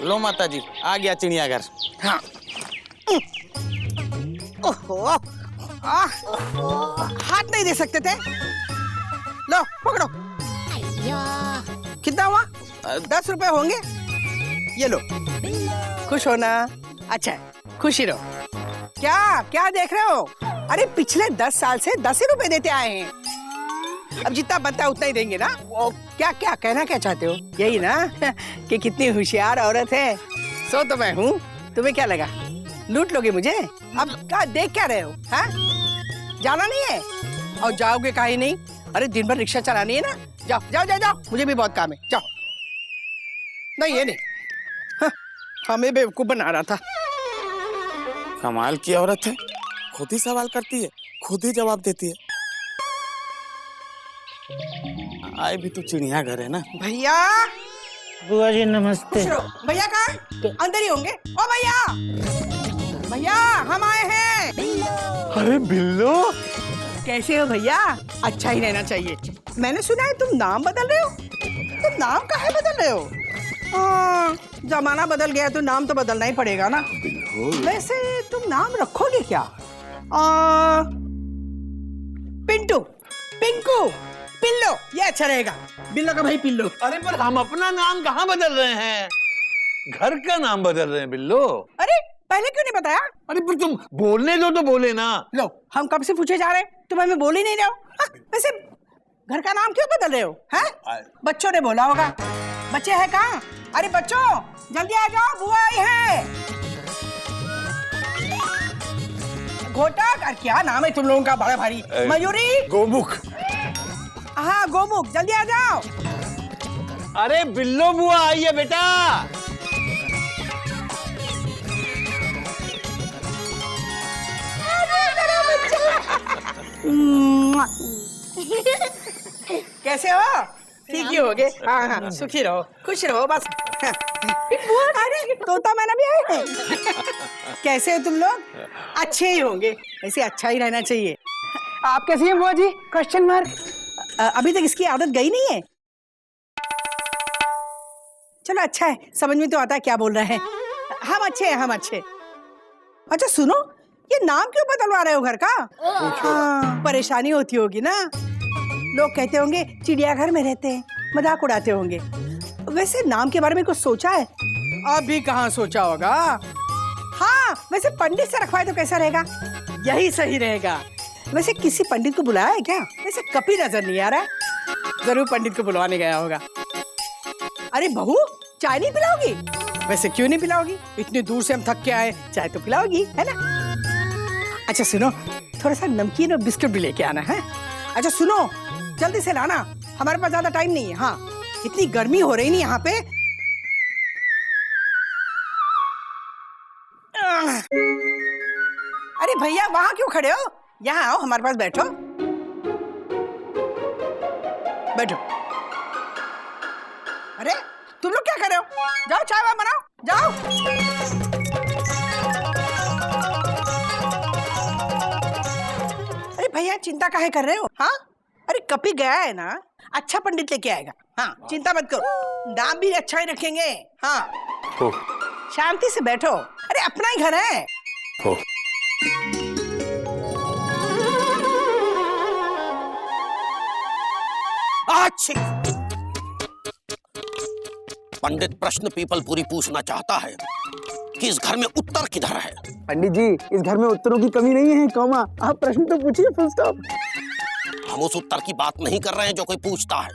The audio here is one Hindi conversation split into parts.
लो माता जी, आ गया चिड़ियाघर। हाँ। ओहो, हाथ नहीं दे सकते थे? लो पकड़ो। कितना हुआ? 10 रुपए होंगे। ये लो। खुश हो ना? अच्छा है, खुशी रहो। क्या क्या देख रहे हो? अरे पिछले 10 साल से 10 ही रुपए देते आए हैं। अब जितना बनता है उतना ही देंगे ना। वो क्या क्या कहना क्या चाहते हो? यही ना कि कितनी होशियार औरत है। सो तो मैं हूँ, तुम्हें क्या लगा लूट लोगे मुझे? अब क्या देख क्या रहे हो? हाँ? जाना नहीं है? और जाओगे काहे नहीं? अरे दिन भर रिक्शा चलानी है ना। जाओ जाओ जाओ जाओ, मुझे भी बहुत काम है। जाओ। नहीं ये नहीं, हाँ, हमें बेवकूफ बना रहा था। कमाल की औरत है, खुद ही सवाल करती है, खुद ही जवाब देती है। आए भी तो चिड़ियाघर है ना। भैया बुआ जी नमस्ते। भैया कहाँ? अंदर ही होंगे। ओ भैया, भैया हम आए हैं। अरे बिल्लो, कैसे हो भैया? अच्छा ही रहना चाहिए। मैंने सुना है तुम नाम बदल रहे हो। तुम नाम काहे बदल रहे हो? जमाना बदल गया तो नाम तो बदलना ही पड़ेगा ना। वैसे तुम नाम रखोगे क्या? पिंटू, पिंकू, पिल्लो, ये अच्छा रहेगा। बिल्लो का भाई पिल्लो। अरे पर हम अपना नाम कहाँ बदल रहे हैं, घर का नाम बदल रहे हैं बिल्लो। अरे पहले क्यों नहीं बताया? अरे पर तुम बोलने दो तो बोले ना। लो हम कब से पूछे जा रहे हैं, तुम हमें बोल ही नहीं रहे हो। वैसे घर का नाम क्यों बदल रहे हो? हैं? बच्चों ने बोला होगा। बच्चे हैं कहाँ? अरे बच्चों जल्दी आ जाओ, बुआ आई है। घोटक, और क्या नाम है तुम लोगों का बड़ा भारी? मयूरी, गोमुख। हाँ गोमुख, जल्दी आ जाओ। अरे बिल्लो बुआ आई है बेटा। कैसे हो? ठीक ही होगे। हाँ हाँ, सुखी रहो, खुश रहो बस। अरे तोता मैंने भी आए हैं। कैसे हो तुम लोग? अच्छे ही होंगे, ऐसे अच्छा ही रहना चाहिए। आप कैसी हैं बुआ जी? Question mark. अभी तक इसकी आदत गई नहीं है। चलो अच्छा है, समझ में तो आता है क्या बोल रहे हैं। हम अच्छे हैं, हम अच्छे। अच्छा सुनो, ये नाम क्यों बदलवा रहे हो घर का? हाँ, परेशानी होती होगी ना। लोग कहते होंगे चिड़ियाघर में रहते हैं, मजाक उड़ाते होंगे। वैसे नाम के बारे में कुछ सोचा है? अभी कहाँ सोचा होगा। हाँ वैसे पंडित से रखवाए तो कैसा रहेगा? यही सही रहेगा। वैसे किसी पंडित को बुलाया है क्या? वैसे कभी नजर नहीं आ रहा है। जरूर पंडित को बुलवाने गया होगा। अरे बहू चाय नहीं पिलाओगी? वैसे क्यों नहीं पिलाओगी? इतनी दूर से हम थक के आए, चाय तो पिलाओगी है ना? अच्छा सुनो, थोड़ा सा नमकीन और बिस्कुट भी लेके आना है। अच्छा सुनो, जल्दी से लाना, हमारे पास ज्यादा टाइम नहीं है। हाँ इतनी गर्मी हो रही नहीं यहाँ पे। अरे भैया वहां क्यों खड़े हो? यहाँ आओ, हमारे पास बैठो। बैठो। अरे तुम लोग क्या कर रहे हो? जाओ चाय वाय बनाओ, जाओ। अरे भैया चिंता काहे कर रहे हो? हाँ अरे कभी गया है ना, अच्छा पंडित लेके आएगा। हाँ चिंता मत करो, दाम भी अच्छा ही रखेंगे। हाँ शांति से बैठो, अरे अपना ही घर है। अच्छी पंडित प्रश्न पीपलपुरी पूछना चाहता है कि इस घर में उत्तर किधर है। पंडित जी इस घर में उत्तरों की कमी नहीं है, कौमा आप प्रश्न तो पूछिए, फुल स्टॉप। हम उस उत्तर की बात नहीं कर रहे हैं जो कोई पूछता है,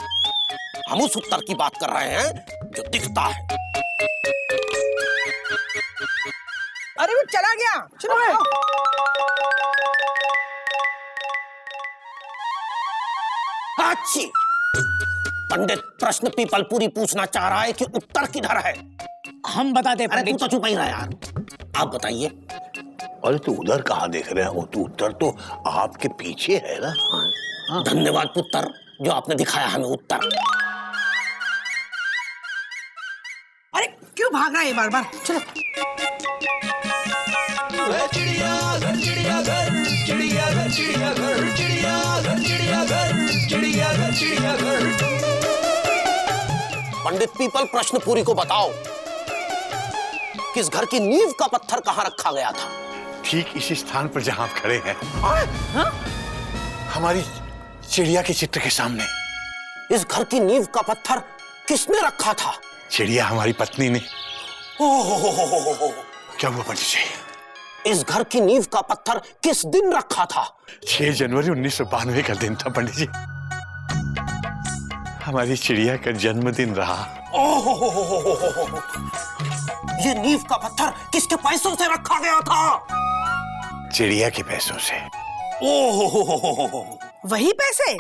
हम उस उत्तर की बात कर रहे हैं जो दिखता है। अरे वो चला गया, चलो है। अच्छी पंडित प्रश्न पीपलपुरी पूछना चाह रहा है कि उत्तर किधर है। हम बताते हैं। अरे तू तो चुप ही रहा यार, आप बताइए। अरे तो उधर कहाँ देख रहे हैं, वो तो उत्तर तो आपके पीछे है ना। हाँ। धन्यवाद पुत्र, जो आपने दिखाया हमें उत्तर। अरे क्यों भाग रहा है बार बार? चलो। चिड़ियाघर चिड़ियाघर चिड़ियाघर चिड़ियाघर चिड़ियाघर चिड़ियाघर चिड़ियाघर चिड़ियाघर। पंडित पीपल प्रश्नपुरी को बताओ इस घर की नींव का पत्थर कहाँ रखा गया था? ठीक इसी स्थान पर जहां आप खड़े हैं, हमारी चिड़िया के चित्र के सामने। इस घर की नींव का पत्थर किसने रखा था? चिड़िया हमारी पत्नी ने। ओह, क्या हुआ पंडित जी? इस घर की नींव का पत्थर किस दिन रखा था? 6 जनवरी 1992 का दिन था पंडित जी। हमारी चिड़िया का जन्मदिन रहा। ओह, ये नींव का पत्थर किसके पैसों से रखा गया था? चिड़िया के पैसों से। ओह, वही पैसे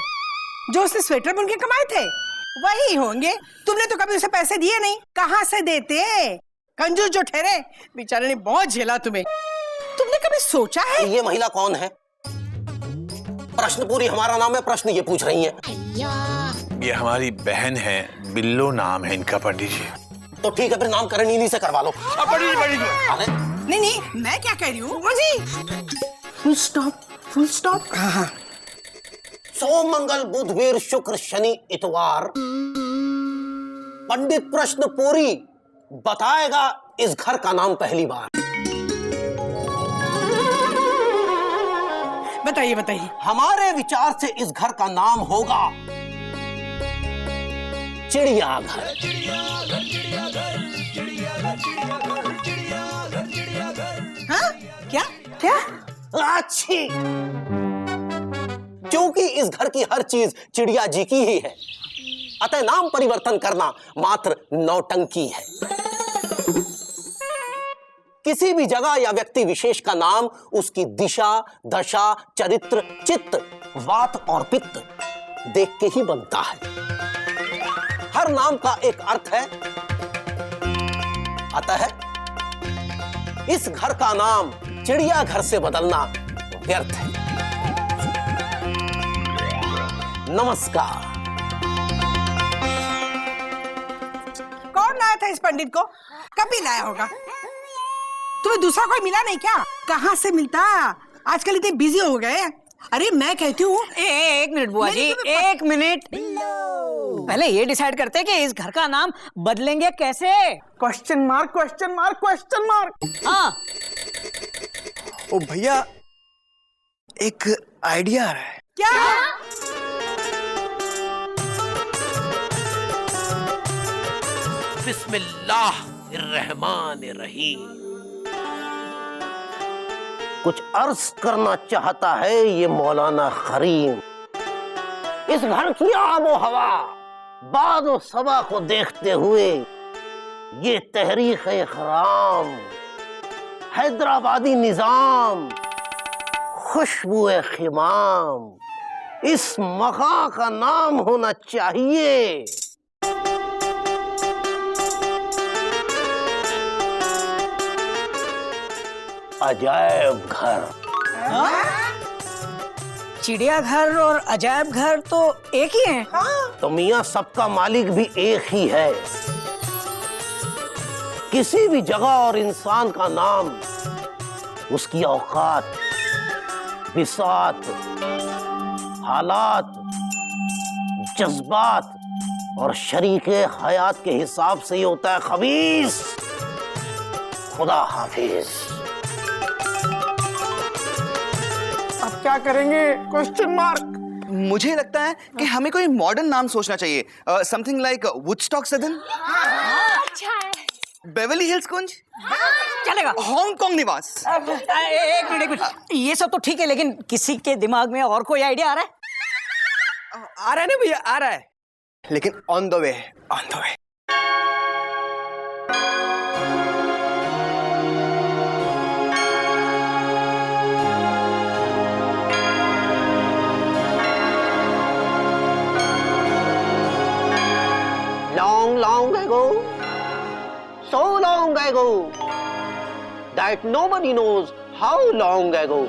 जो उसने स्वेटर बुन के कमाए थे वही होंगे। तुमने तो कभी उसे पैसे दिए नहीं, कहाँ से देते? कंजूस जो ठहरे, बेचारे ने बहुत झेला तुम्हें। तुमने कभी सोचा है? ये महिला कौन है? प्रश्न पूरी हमारा नाम है, प्रश्न ये पूछ रही है। ये हमारी बहन है, बिल्लो नाम है इनका पंडित जी। तो ठीक है, फिर नामकरण इन्हीं से करवा लो। पंडित जी। अरे नहीं, मैं क्या कह रही हूँ? Full stop. हाँ। सोम मंगल बुधवीर शुक्र शनि इतवार पंडित प्रश्न पूरी बताएगा इस घर का नाम पहली बार। बताइए। हमारे विचार से इस घर का नाम होगा चिड़ियाघर। हाँ? क्या? अच्छी, क्योंकि इस घर की हर चीज चिड़िया जी की ही है, अतः नाम परिवर्तन करना मात्र नौटंकी है। किसी भी जगह या व्यक्ति विशेष का नाम उसकी दिशा, दशा, चरित्र, चित्त, वात और पित्त देख के ही बनता है। हर नाम का एक अर्थ है, अतः इस घर का नाम चिड़ियाघर से बदलना व्यर्थ है। नमस्कार। कौन लाया था इस पंडित को? कभी लाया होगा। तुम्हें दूसरा कोई मिला नहीं क्या? कहाँ से मिलता? आजकल इतने बिजी हो गए। अरे मैं कहती हूँ, एक मिनट बुआ जी, एक मिनट। पहले ये डिसाइड करते हैं कि इस घर का नाम बदलेंगे कैसे। Question mark. हाँ, ओ भैया, एक आइडिया आ रहा है। क्या? बिस्मिल्लाहिर्रहमानिर्रहीम। कुछ अर्ज करना चाहता है ये मौलाना करीम। इस घर की आबो हवा, बादो सबा को देखते हुए ये तहरीक-ए-खराम, हैदराबादी निजाम, खुशबू खिमाम, इस मका का नाम होना चाहिए अजायब घर। चिड़ियाघर और अजायब घर तो एक ही हैं। तो मियाँ सबका मालिक भी एक ही है। किसी भी जगह और इंसान का नाम उसकी औकात, बिसात, हालात, जज्बात और शरीके हयात के हिसाब से ही होता है खबीस। खुदा हाफिज। अब क्या करेंगे? Question mark. मुझे लगता है कि हमें कोई मॉडर्न नाम सोचना चाहिए। समथिंग लाइक वुडस्टॉक सदन, बेवर्ली हिल्स कुंज, चलेगा। हांगकांग निवास। एक मिनट, ये सब तो ठीक है, लेकिन किसी के दिमाग में और कोई आइडिया आ रहा है? आ रहा है ना भैया, आ रहा है, लेकिन ऑन द वे है, on the way. Long ago, so long ago, that nobody knows how long ago.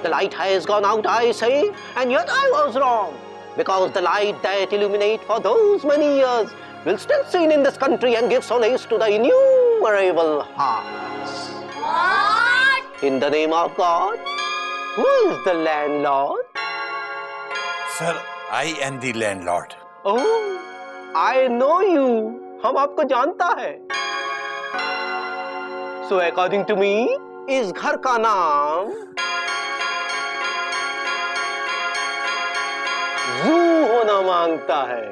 The light has gone out, I say, and yet I was wrong. Because the light that illuminates for those many years will still seen in this country and give solace to the innumerable hearts. What? In the name of God, who is the landlord? Sir, I am the landlord. Oh, I know you. हम आपको जानता है। So according to me, इस घर का नाम जू होना मांगता है।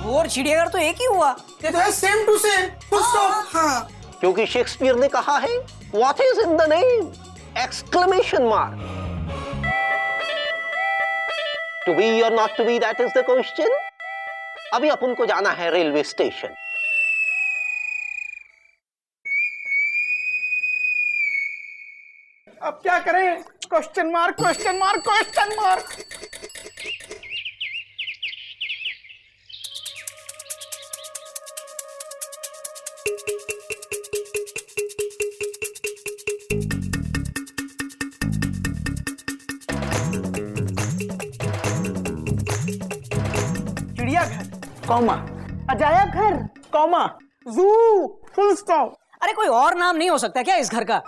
और चिड़ियाघर तो एक ही हुआ। ये तो है same to same, full stop. हाँ, क्योंकि शेक्सपियर ने कहा है, What is in the name? Exclamation mark. To be or not to be, that is the question. अभी अपन को जाना है रेलवे स्टेशन। अब क्या करें? Question mark, question mark, question mark. चिड़ियाघर, कॉमा, अजायब घर, कॉमा, जू, फुल स्टॉप। अरे कोई और नाम नहीं हो सकता क्या इस घर का?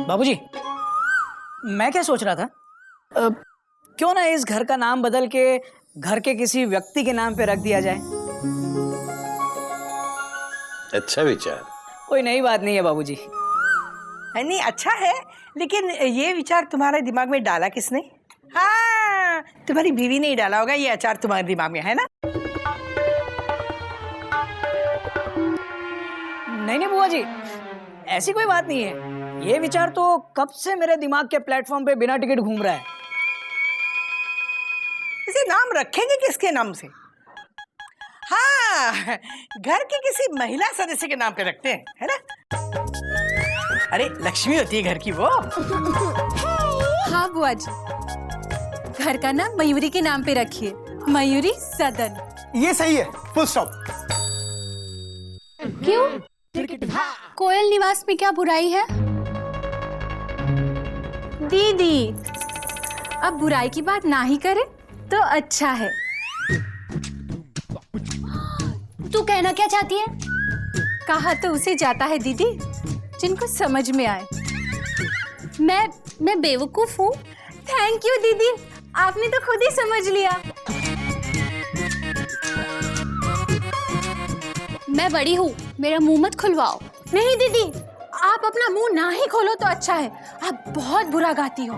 बाबूजी, मैं क्या सोच रहा था, क्यों ना इस घर का नाम बदल के घर के किसी व्यक्ति के नाम पे रख दिया जाए। अच्छा विचार। कोई नई बात नहीं है बाबूजी। नहीं, अच्छा है, लेकिन ये विचार तुम्हारे दिमाग में डाला किसने? हाँ, तुम्हारी बीवी ने ही डाला होगा ये अचार तुम्हारे दिमाग में, है ना? नहीं नहीं बुआ जी, ऐसी कोई बात नहीं है। ये विचार तो कब से मेरे दिमाग के प्लेटफॉर्म पे बिना टिकट घूम रहा है। इसे नाम रखेंगे किसके नाम से? हाँ, घर की किसी महिला सदस्य के नाम पे रखते हैं, है ना? अरे लक्ष्मी होती है घर की वो। हाँ बुआ जी, घर का नाम मयूरी के नाम पे रखिए, मयूरी सदन। ये सही है, फुल स्टॉप। क्यों? कोयल निवास में क्या बुराई है? दीदी, अब बुराई की बात ना ही करे तो अच्छा है। तू कहना क्या चाहती है? कहा तो उसे जाता है दीदी जिनको समझ में आए। मैं बेवकूफ हूँ? थैंक यू दीदी, आपने तो खुद ही समझ लिया। मैं बड़ी हूँ, मेरा मुंह मत खुलवाओ। नहीं दीदी, आप अपना मुंह ना ही खोलो तो अच्छा है, आप बहुत बुरा गाती हो।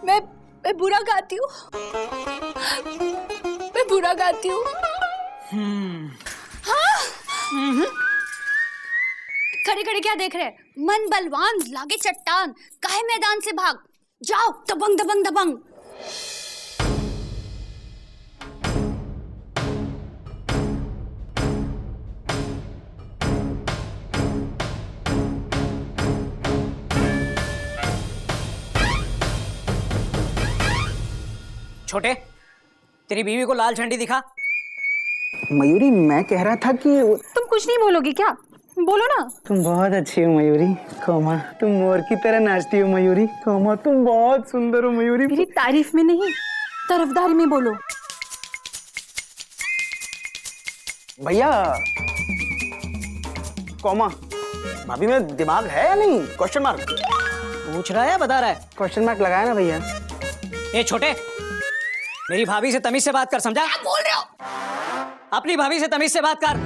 मैं बुरा गाती हूँ, मैं बुरा गाती हूँ। हाँ? खड़े खड़े क्या देख रहे हैं? मन बलवान लागे चट्टान, काहे मैदान से भाग जाओ, दबंग दबंग दबंग। छोटे, तेरी बीवी को लाल झंडी दिखा। मयूरी, मैं कह रहा था कि तुम कुछ नहीं बोलोगी क्या? बोलो ना। तुम बहुत अच्छी हो मयूरी, कोमा, तुम मोर की तरह नाचती हो मयूरी, कोमा, तुम बहुत सुंदर हो मयूरी। मेरी तारीफ में नहीं, तरफदारी में बोलो। भैया, कोमा, भाभी में दिमाग है या नहीं? Question mark. पूछ रहा है, बता रहा है? क्वेश्चन मार्क लगाया ना भैया। ए छोटे, मेरी भाभी से तमीज से बात कर, समझा? क्या बोल रहे हो? अपनी भाभी से तमीज से बात कर।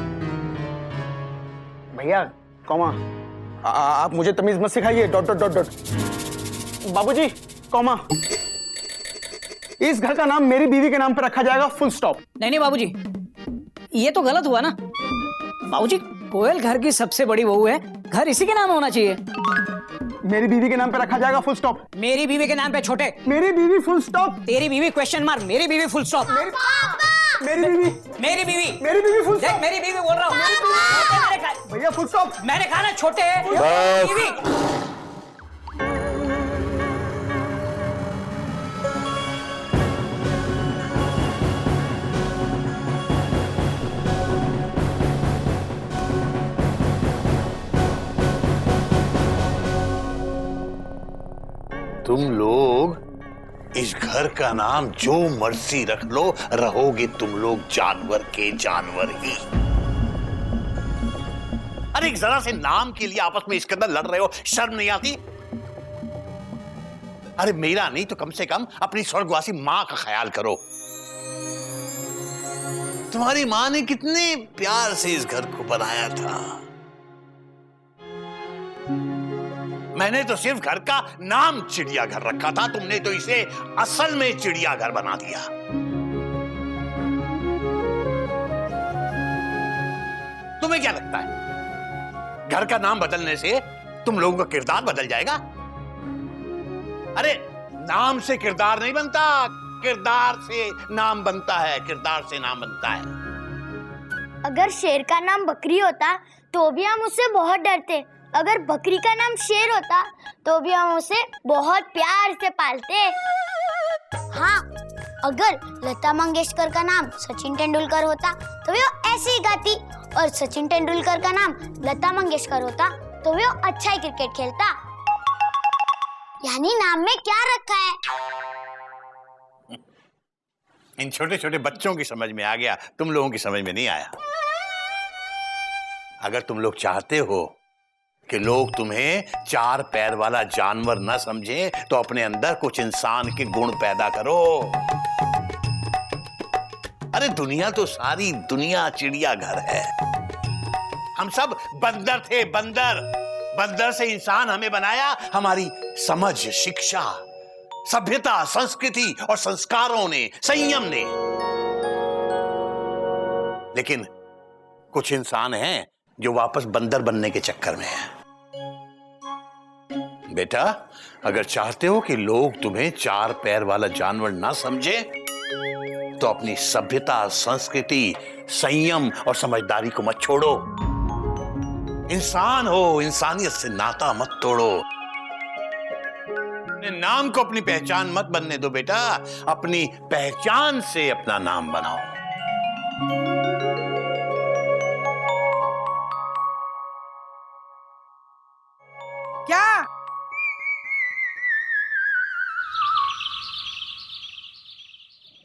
भैया, कॉमा, आप मुझे तमीज मत सिखाइए। Dot dot dot dot. बाबूजी, कॉमा, इस घर का नाम मेरी बीवी के नाम पर रखा जाएगा, फुल स्टॉप। नहीं नहीं बाबूजी, ये तो गलत हुआ ना। बाबूजी, कोयल घर की सबसे बड़ी बहू है, घर इसी के नाम होना चाहिए। मेरी बीवी के नाम पे रखा जाएगा, फुल स्टॉप। मेरी बीवी के नाम पे छोटे। मेरी बीवी, फुल स्टॉप। तेरी बीवी क्वेश्चन मार्क, मेरी बीवी फुल स्टॉप। मेरी बीवी, मेरी बीवी, मेरी बीवी फुल देख स्टॉप। मेरी बीवी बोल रहा हूँ। भैया फुल स्टॉप। मैंने कहा ना छोटे, बस। बीवी। तुम लोग इस घर का नाम जो मर्जी रख लो, रहोगे तुम लोग जानवर के जानवर ही। अरे एक जरा से नाम के लिए आपस में इस कदर लड़ रहे हो, शर्म नहीं आती? अरे मेरा नहीं तो कम से कम अपनी स्वर्गवासी मां का ख्याल करो। तुम्हारी मां ने कितने प्यार से इस घर को बनाया था। मैंने तो सिर्फ घर का नाम चिड़ियाघर रखा था, तुमने तो इसे असल में चिड़ियाघर बना दिया। तुम्हें क्या लगता है घर का नाम बदलने से तुम लोगों का किरदार बदल जाएगा? अरे नाम से किरदार नहीं बनता, किरदार से नाम बनता है, किरदार से नाम बनता है। अगर शेर का नाम बकरी होता तो भी हम उससे बहुत डरते, अगर बकरी का नाम शेर होता तो भी हम उसे बहुत प्यार से पालते। हाँ, अगर लता मंगेशकर का नाम सचिन तेंदुलकर होता तो वो ऐसे ही गाती, और सचिन तेंदुलकर का नाम लता मंगेशकर होता तो वो अच्छा ही क्रिकेट खेलता। यानी नाम में क्या रखा है? इन छोटे छोटे बच्चों की समझ में आ गया, तुम लोगों की समझ में नहीं आया। अगर तुम लोग चाहते हो कि लोग तुम्हें 4 पैर वाला जानवर न समझें, तो अपने अंदर कुछ इंसान के गुण पैदा करो। अरे दुनिया तो सारी दुनिया चिड़ियाघर है। हम सब बंदर थे, बंदर। बंदर से इंसान हमें बनाया हमारी समझ, शिक्षा, सभ्यता, संस्कृति और संस्कारों ने, संयम ने। लेकिन कुछ इंसान हैं जो वापस बंदर बनने के चक्कर में हैं। बेटा, अगर चाहते हो कि लोग तुम्हें 4 पैर वाला जानवर ना समझे, तो अपनी सभ्यता, संस्कृति, संयम और समझदारी को मत छोड़ो। इंसान हो, इंसानियत से नाता मत तोड़ो। अपने नाम को अपनी पहचान मत बनने दो बेटा, अपनी पहचान से अपना नाम बनाओ। क्या?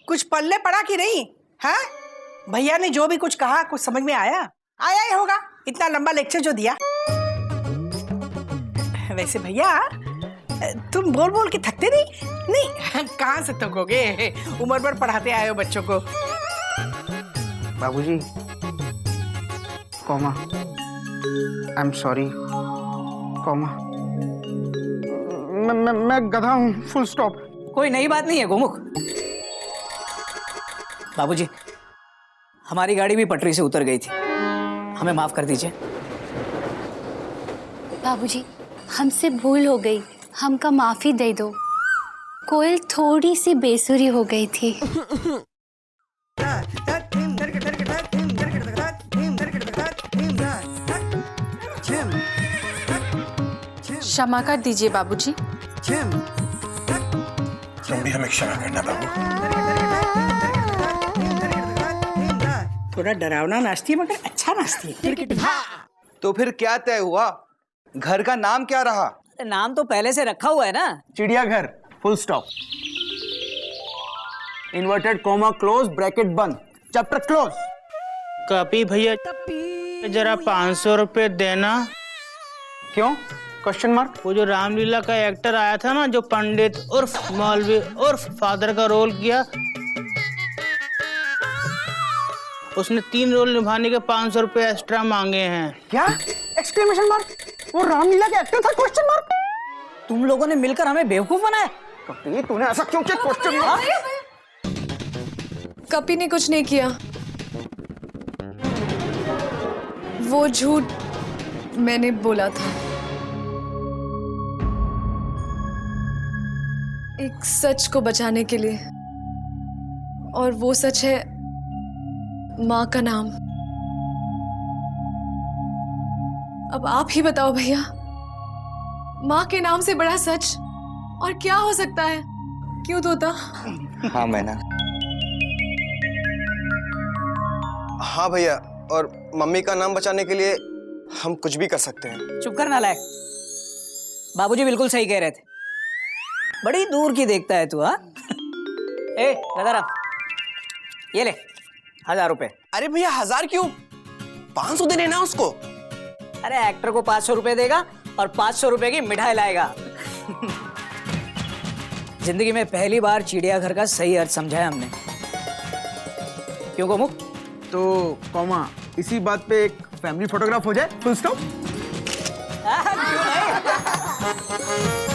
कुछ पल्ले पड़ा कि नहीं? हाँ, भैया ने जो भी कुछ कहा कुछ समझ में आया? आया ही होगा, इतना लंबा लेक्चर जो दिया। वैसे भैया, तुम बोल बोल के थकते नहीं? नहीं, कहाँ से थकोगे, उम्र भर पढ़ाते आए हो बच्चों को। बाबूजी, comma, I am sorry, comma, मैं गधा हूँ, फुल स्टॉप। कोई नई बात नहीं है गोमुख। बाबूजी, हमारी गाड़ी भी पटरी से उतर गई थी, हमें माफ कर दीजिए। बाबूजी, हमसे भूल हो गई, हमका माफी दे दो। कोयल थोड़ी सी बेसुरी हो गई थी। क्षमा कर दीजिए बाबूजी। तुम भी हमें क्षमा करना बाबू। थोड़ा डरावना नाचती है मगर अच्छा नाचती है। तो फिर क्या तय हुआ? घर का नाम क्या रहा? नाम तो पहले से रखा हुआ है ना, चिड़ियाघर, full stop, inverted comma close, bracket बंद, चैप्टर क्लोज। कपी भैया, जरा 500 रुपए देना। क्यों? Question mark. वो जो रामलीला का एक्टर आया था ना, जो पंडित उर्फ मौलवी उर्फ फादर का रोल किया, उसने 3 रोल निभाने के 500 रुपए एक्स्ट्रा मांगे हैं। क्या? Exclamation mark. वो रामलीला के एक्टर था? Question mark. तुम लोगों ने मिलकर हमें बेवकूफ बनाया। कपी, तूने ऐसा क्यों किया? Question mark. कपी ने कुछ नहीं किया, वो झूठ मैंने बोला था। एक सच को बचाने के लिए, और वो सच है माँ का नाम। अब आप ही बताओ भैया, माँ के नाम से बड़ा सच और क्या हो सकता है? क्यों तोता? हाँ मैना। हाँ भैया, और मम्मी का नाम बचाने के लिए हम कुछ भी कर सकते हैं। चुप कर नालायक। बाबूजी बिल्कुल सही कह रहे थे, बड़ी दूर की देखता है तू। हाँ, ए गदाराम, ये ले 1000 रुपए। अरे भैया 1000 क्यों? 500 देने ना उसको। अरे एक्टर को 500 रुपए देगा और 500 रुपए की मिठाई लाएगा। जिंदगी में पहली बार चिड़ियाघर का सही अर्थ समझा है हमने। क्यों गोमुख? तो कॉमा इसी बात पे एक फैमिली फोटोग्राफ हो जाए, फुल स्टॉप। क्यों नहीं?